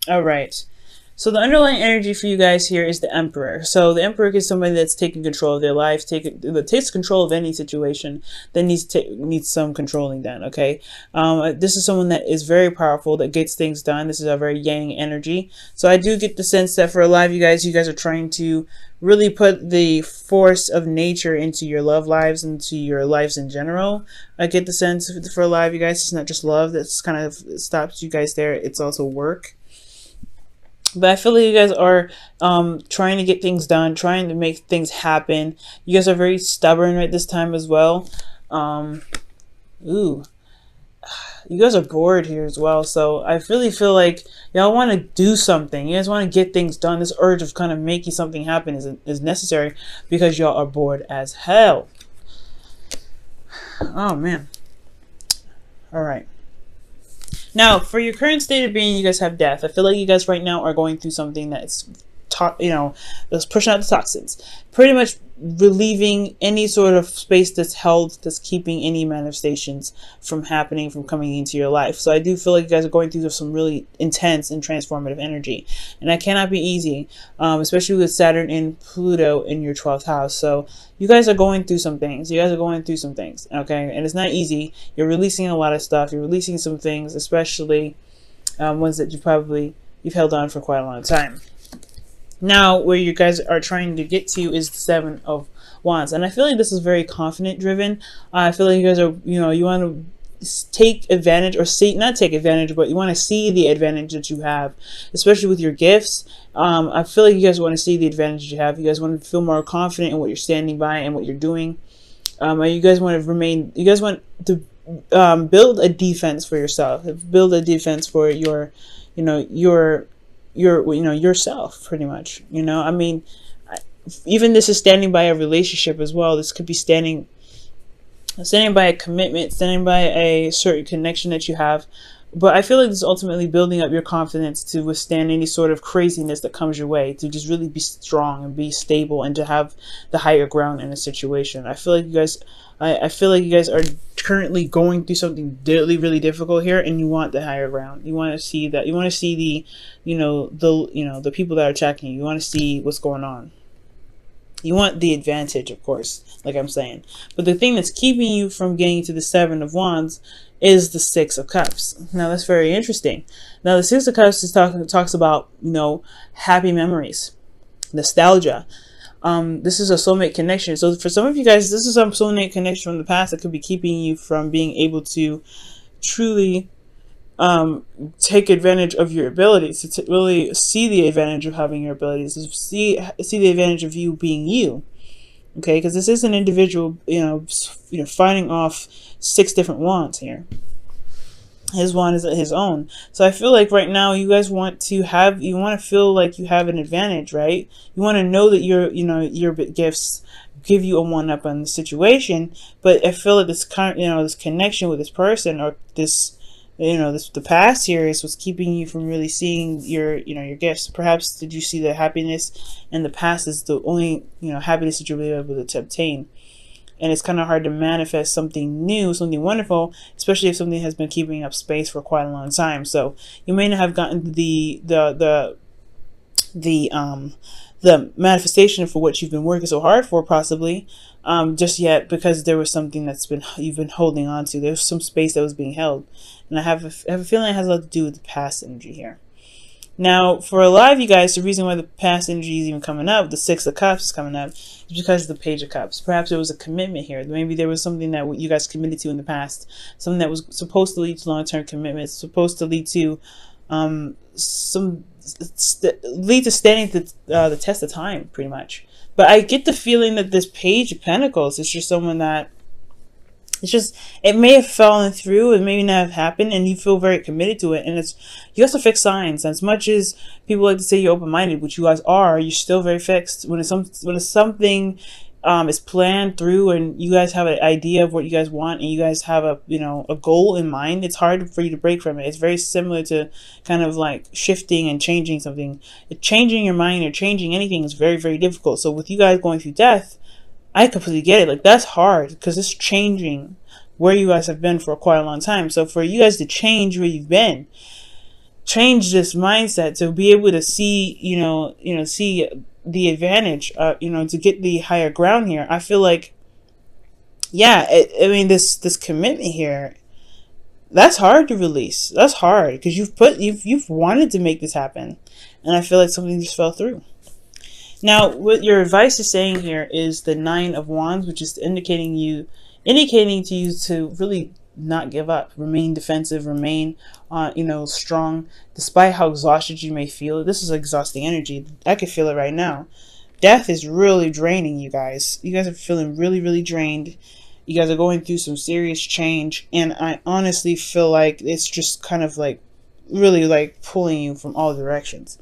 All right. So the underlying energy for you guys here is the Emperor. So the Emperor is somebody that's taking control of their life, that takes control of any situation that needs some controlling done. Okay, this is someone that is very powerful, that gets things done. This is a very Yang energy. So I do get the sense that for a lot of you guys are trying to really put the force of nature into your love lives, into your lives in general. I get the sense for a lot of you guys, it's not just love that's kind of stops you guys there. It's also work. But I feel like you guys are trying to get things done, trying to make things happen. You guys are very stubborn right this time as well. Ooh, you guys are bored here as well. So I really feel like y'all want to do something. You guys want to get things done. This urge of kind of making something happen is necessary because y'all are bored as hell. Oh, man. All right. Now, for your current state of being, you guys have death. I feel like you guys right now are going through something that's, that's pushing out the toxins. Pretty much relieving any sort of space that's held, that's keeping any manifestations from happening, from coming into your life. So I do feel like you guys are going through some really intense and transformative energy. And that cannot be easy, especially with Saturn and Pluto in your 12th house. So you guys are going through some things. You guys are going through some things, okay? And it's not easy. You're releasing a lot of stuff. You're releasing some things, especially ones that you've held on for quite a long time. Now, where you guys are trying to get to is the Seven of Wands. And I feel like this is very confident driven. I feel like you guys are, you want to take advantage, or see, not take advantage, but you want to see the advantage that you have, especially with your gifts. I feel like you guys want to see the advantage you have. You guys want to feel more confident in what you're standing by and what you're doing. You guys want to build a defense for yourself, build a defense for yourself, pretty much. I mean, even this is standing by a relationship as well. This could be standing by a commitment, standing by a certain connection that you have. But I feel like this is ultimately building up your confidence to withstand any sort of craziness that comes your way, to just really be strong and be stable and to have the higher ground in a situation. I feel like you guys are currently going through something really, really difficult here, and you want the higher ground. You want to see that. You want to see the people that are attacking you. You want to see what's going on. You want the advantage, of course, like I'm saying. But the thing that's keeping you from getting to the Seven of Wands is the Six of Cups. Now, that's very interesting. Now, the Six of Cups talks about, happy memories, nostalgia. This is a soulmate connection. So for some of you guys, this is a soulmate connection from the past that could be keeping you from being able to truly take advantage of your abilities, to really see the advantage of having your abilities, to see the advantage of you being you. Okay, because this is an individual, fighting off 6 different wands here. His wand is his own. So I feel like right now you guys want to feel like you have an advantage, right? You want to know that your gifts give you a one-up on the situation. But I feel like this this connection with this person, or the past here is what's keeping you from really seeing your gifts. Perhaps did you see the happiness in the past is the only happiness that you'll be able to obtain, and it's kind of hard to manifest something new, something wonderful, especially if something has been keeping up space for quite a long time. So you may not have gotten the manifestation for what you've been working so hard for, possibly, just yet, because there was something you've been holding on to. There's some space that was being held, and I have a feeling it has a lot to do with the past energy here. Now, for a lot of you guys, the reason why the past energy is even coming up, the Six of Cups is coming up, is because of the Page of Cups. Perhaps there was a commitment here. Maybe there was something that you guys committed to in the past, something that was supposed to lead to long-term commitments, supposed to lead to standing the test of time, pretty much. But I get the feeling that this Page of Pentacles is just someone that it may have fallen through, it may not have happened, and you feel very committed to it. And you have to fix signs. As much as people like to say you're open-minded, which you guys are, you're still very fixed. When it's something is planned through, and you guys have an idea of what you guys want, and you guys have a goal in mind, it's hard for you to break from it. It's very similar to kind of like shifting and changing something. Changing your mind or changing anything is very, very difficult. So with you guys going through death, I completely get it. Like, that's hard because it's changing where you guys have been for quite a long time. So for you guys to change where you've been, change this mindset to be able to see, see the advantage, to get the higher ground here. I feel like, yeah, I mean, this commitment here, that's hard to release. That's hard because you've wanted to make this happen, and I feel like something just fell through. Now, what your advice is saying here is the Nine of Wands, which is indicating to you to really not give up, remain defensive, remain, strong, despite how exhausted you may feel. This is exhausting energy. I can feel it right now. Death is really draining you guys. You guys are feeling really, really drained. You guys are going through some serious change, and I honestly feel like it's just kind of like really like pulling you from all directions.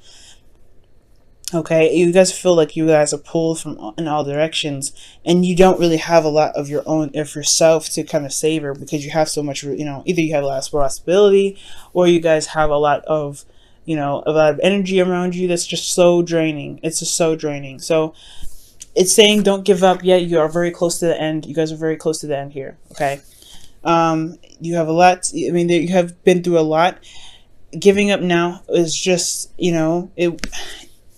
Okay, you guys feel like you guys are pulled from in all directions, and you don't really have a lot of yourself to kind of savor because you have so much, either you have a lot of responsibility, or you guys have a lot of, a lot of energy around you that's just so draining. It's just so draining. So it's saying don't give up yet. You are very close to the end. You guys are very close to the end here. Okay, you have a lot. I mean, you have been through a lot. Giving up now is just, it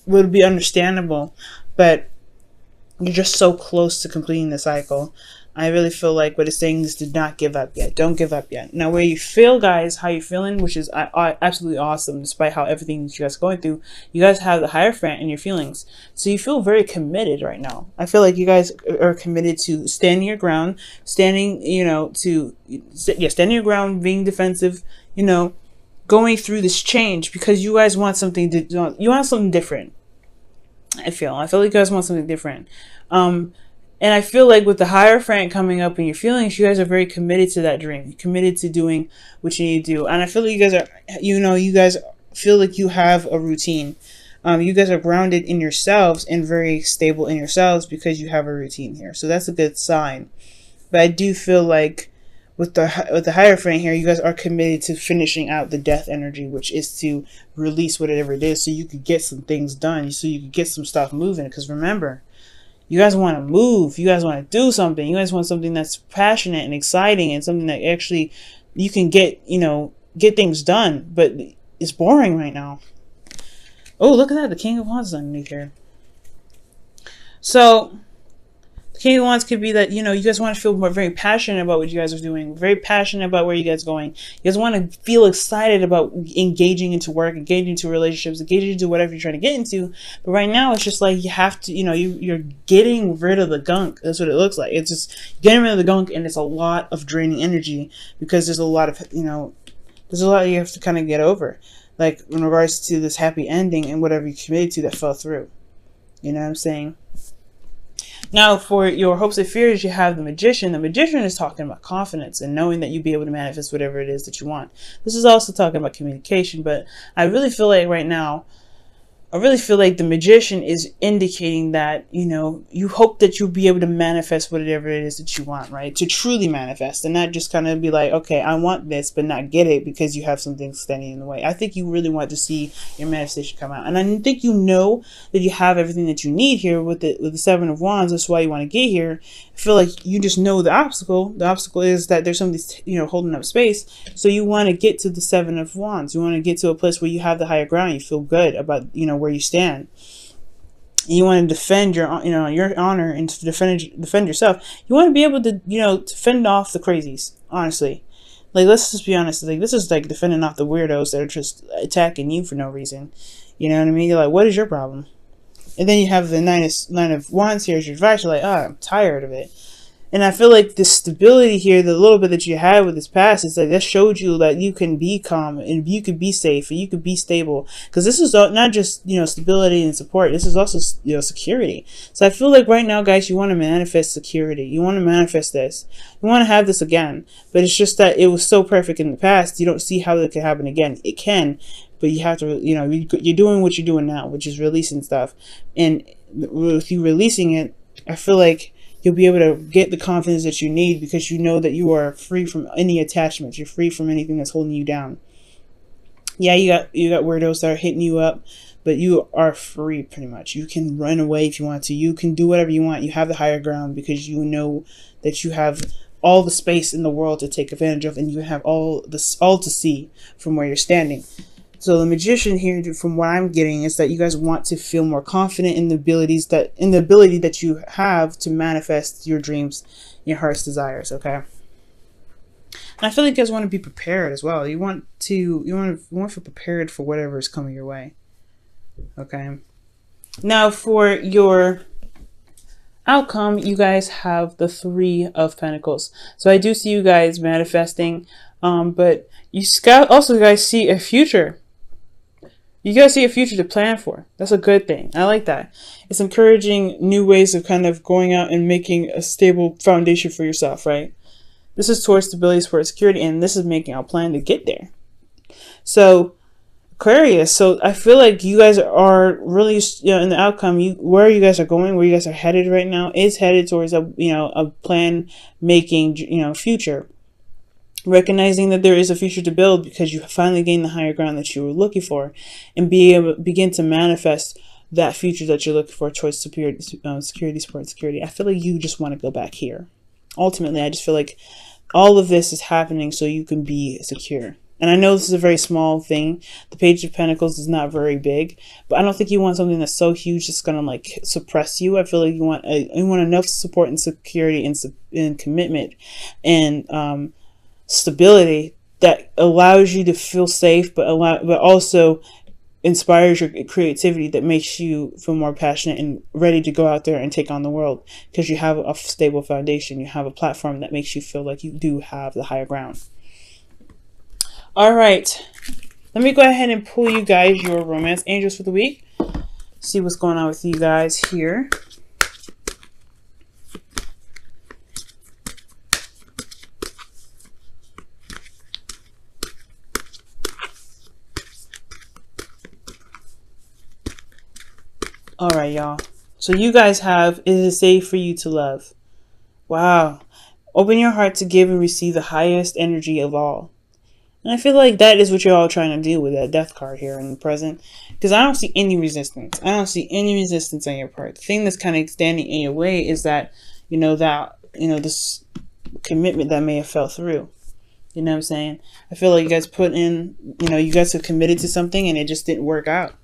would be understandable, but you're just so close to completing the cycle. I really feel like what it's saying is do not give up yet. Don't give up yet. Now, where you feel, guys, how you feeling, which is absolutely awesome, despite how everything that you guys are going through, you guys have the Hierophant in your feelings. So you feel very committed right now. I feel like you guys are committed to standing your ground, standing your ground, being defensive, going through this change because you guys want something different. I feel like you guys want something different. And I feel like with the Hierophant coming up in your feelings, you guys are very committed to that dream. You're committed to doing what you need to do. And I feel like you guys are, you guys feel like you have a routine. You guys are grounded in yourselves and very stable in yourselves because you have a routine here. So that's a good sign. But I do feel like with the Hierophant here, you guys are committed to finishing out the death energy, which is to release whatever it is so you could get some things done, so you could get some stuff moving. Because remember, you guys want to move. You guys want to do something. You guys want something that's passionate and exciting and something that actually you can get things done. But it's boring right now. Oh, look at that. The King of Wands is underneath here. So the King of Wands could be that, you guys want to feel very passionate about what you guys are doing, very passionate about where you guys are going. You guys want to feel excited about engaging into work, engaging into relationships, engaging into whatever you're trying to get into. But right now, it's just like you have to, you're getting rid of the gunk. That's what it looks like. It's just getting rid of the gunk, and it's a lot of draining energy because there's a lot of, there's a lot you have to kind of get over. Like in regards to this happy ending and whatever you committed to that fell through. You know what I'm saying? Now, for your hopes and fears, you have the Magician. The Magician is talking about confidence and knowing that you'll be able to manifest whatever it is that you want. This is also talking about communication, but I really feel like right now, the Magician is indicating that, you hope that you'll be able to manifest whatever it is that you want, right? To truly manifest and not just kind of be like, okay, I want this, but not get it because you have something standing in the way. I think you really want to see your manifestation come out. And I think that you have everything that you need here with the Seven of Wands. That's why you want to get here. I feel like you just know the obstacle. The obstacle is that there's something, holding up space. So you want to get to the Seven of Wands. You want to get to a place where you have the higher ground. You feel good about, where you stand. And you want to defend your honor and to defend yourself. You want to be able to, to fend off the crazies, honestly. Like, let's just be honest. Like, this is like defending off the weirdos that are just attacking you for no reason. You know what I mean? You're like, what is your problem? And then you have the Nine of Wands here as your advice. You're like, I'm tired of it. And I feel like the stability here, the little bit that you had with this past, is that showed you that you can be calm and you could be safe and you could be stable. Because this is not just, stability and support. This is also, security. So I feel like right now, guys, you want to manifest security. You want to manifest this. You want to have this again. But it's just that it was so perfect in the past. You don't see how it can happen again. It can. But you have to, you're doing what you're doing now, which is releasing stuff. And with you releasing it, I feel like you'll be able to get the confidence that you need because you know that you are free from any attachments. You're free from anything that's holding you down. Yeah, you got weirdos that are hitting you up, but you are free pretty much. You can run away if you want to. You can do whatever you want. You have the higher ground because you know that you have all the space in the world to take advantage of, and you have all to see from where you're standing. So the magician here, from what I'm getting, is that you guys want to feel more confident in the ability that you have to manifest your dreams, your heart's desires. Okay. And I feel like you guys want to be prepared as well. You want to feel prepared for whatever is coming your way. Okay. Now for your outcome, you guys have the Three of Pentacles. So I do see you guys manifesting, but you also guys see a future. You guys see a future to plan for. That's a good thing. I like that. It's encouraging new ways of kind of going out and making a stable foundation for yourself, right? This is towards stability, towards security, and this is making a plan to get there. So Aquarius, so I feel like you guys are really, in the outcome, where you guys are going, where you guys are headed right now, is headed towards a plan making, future. Recognizing that there is a future to build because you finally gained the higher ground that you were looking for, and begin to manifest that future that you're looking for towards security, support, security. I feel like you just want to go back here. Ultimately, I just feel like all of this is happening so you can be secure. And I know this is a very small thing. The Page of Pentacles is not very big, but I don't think you want something that's so huge that's going to like suppress you. I feel like you want enough support and security and commitment and stability that allows you to feel safe, but also inspires your creativity, that makes you feel more passionate and ready to go out there and take on the world because you have a stable foundation. You have a platform that makes you feel like you do have the higher ground. All right, let me go ahead and pull you guys your romance angels for the week. See what's going on with you guys here. All right, y'all. So you guys have, it is safe for you to love. Wow. Open your heart to give and receive the highest energy of all. And I feel like that is what you're all trying to do with that death card here in the present. Because I don't see any resistance. I don't see any resistance on your part. The thing that's kind of standing in your way is that, this commitment that may have fell through. You know what I'm saying? I feel like you guys you guys have committed to something and it just didn't work out.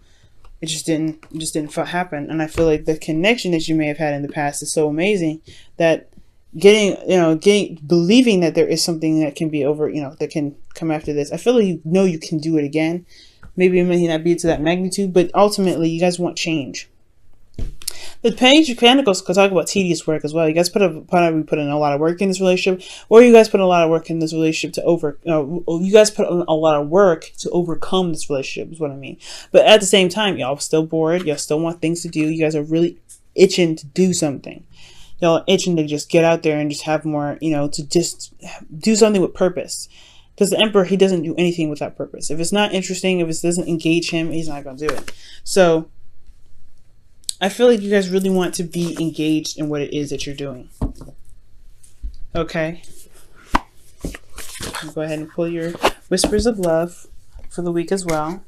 It just didn't happen. And I feel like the connection that you may have had in the past is so amazing that believing that there is something that can be that can come after this. I feel like you can do it again. Maybe it may not be to that magnitude, but ultimately you guys want change. The Page of Pentacles could talk about tedious work as well. You guys put in a lot of work in this relationship, or you guys put a lot of work in this relationship you guys put a lot of work to overcome this relationship is what I mean. But at the same time, y'all still bored. Y'all still want things to do. You guys are really itching to do something. Y'all are itching to just get out there and just have more, to just do something with purpose. Because the Emperor, he doesn't do anything without purpose. If it's not interesting, if it doesn't engage him, he's not going to do it. So I feel like you guys really want to be engaged in what it is that you're doing. Okay. Go ahead and pull your Whispers of Love for the week as well.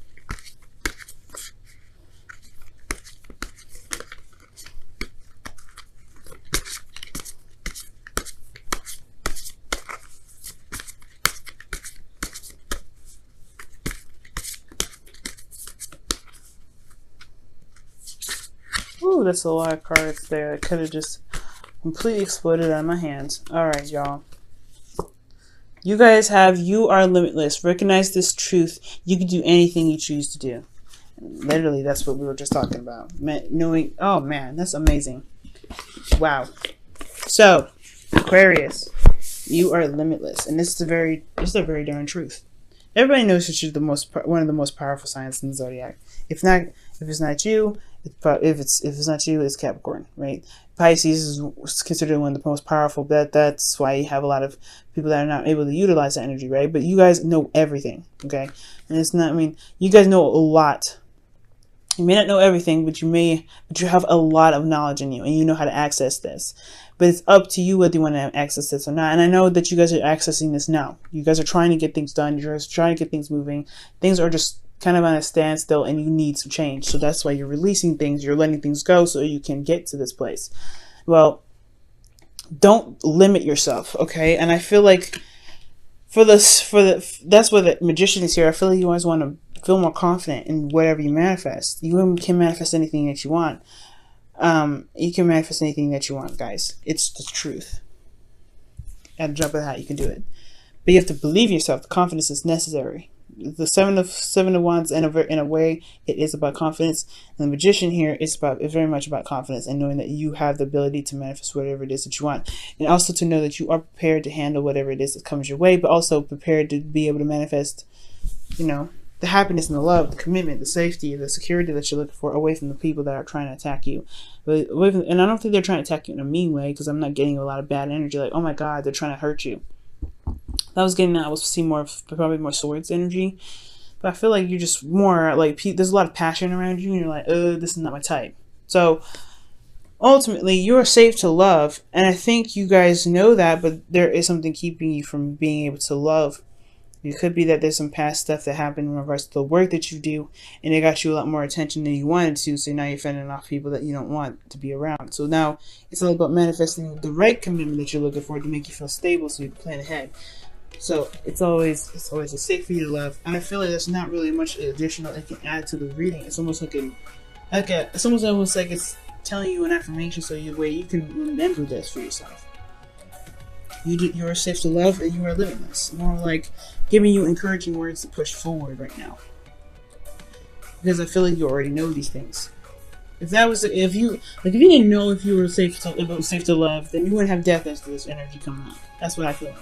Ooh, that's a lot of cards there. That could have just completely exploded out of my hands. Alright, y'all. You guys you are limitless. Recognize this truth. You can do anything you choose to do. Literally, that's what we were just talking about. Oh man, that's amazing. Wow. So, Aquarius, you are limitless. And this is a very darn truth. Everybody knows that you're one of the most powerful signs in the zodiac. If it's not you, if it's not you, it's Capricorn, right? Pisces is considered one of the most powerful. That's why you have a lot of people that are not able to utilize that energy, right? But you guys know everything, okay? And it's not. You guys know a lot. You may not know everything, but you have a lot of knowledge in you, and you know how to access this. But it's up to you whether you want to access this or not. And I know that you guys are accessing this now. You guys are trying to get things done. You're just trying to get things moving. Things are just kind of on a standstill and you need some change. So that's why you're releasing things. You're letting things go so you can get to this place. Well, don't limit yourself, okay? And I feel like that's where the Magician is here. I feel like you always want to feel more confident in whatever you manifest. You can manifest anything that you want. You can manifest anything that you want, guys. It's the truth. At a drop of the hat, you can do it. But you have to believe in yourself. The confidence is necessary. The seven of wands, in a way, it is about confidence. And the magician here is very much about confidence and knowing that you have the ability to manifest whatever it is that you want, and also to know that you are prepared to handle whatever it is that comes your way, but also prepared to be able to manifest, you know, the happiness and the love, the commitment, the safety, the security that you're looking for away from the people that are trying to attack you. And I don't think they're trying to attack you in a mean way, because I'm not getting a lot of bad energy like, oh my god, they're trying to hurt you. I was seeing probably more swords energy, but I feel like you're just more like, there's a lot of passion around you, and you're like, this is not my type. So ultimately, you're safe to love, and I think you guys know that, but there is something keeping you from being able to love. It could be that there's some past stuff that happened in regards to the work that you do, and it got you a lot more attention than you wanted to, so now you're fending off people that you don't want to be around. So now it's all about manifesting the right commitment that you're looking for to make you feel stable, so you can plan ahead. So it's always safe for you to love, and I feel like there's not really much additional it can add to the reading. It's almost like it's almost like it's telling you an affirmation, so you can remember this for yourself. You are safe to love, and you are limitless. More like giving you encouraging words to push forward right now, because I feel like you already know these things. If you didn't know if you were safe to love, then you wouldn't have death as this energy coming out. That's what I feel like.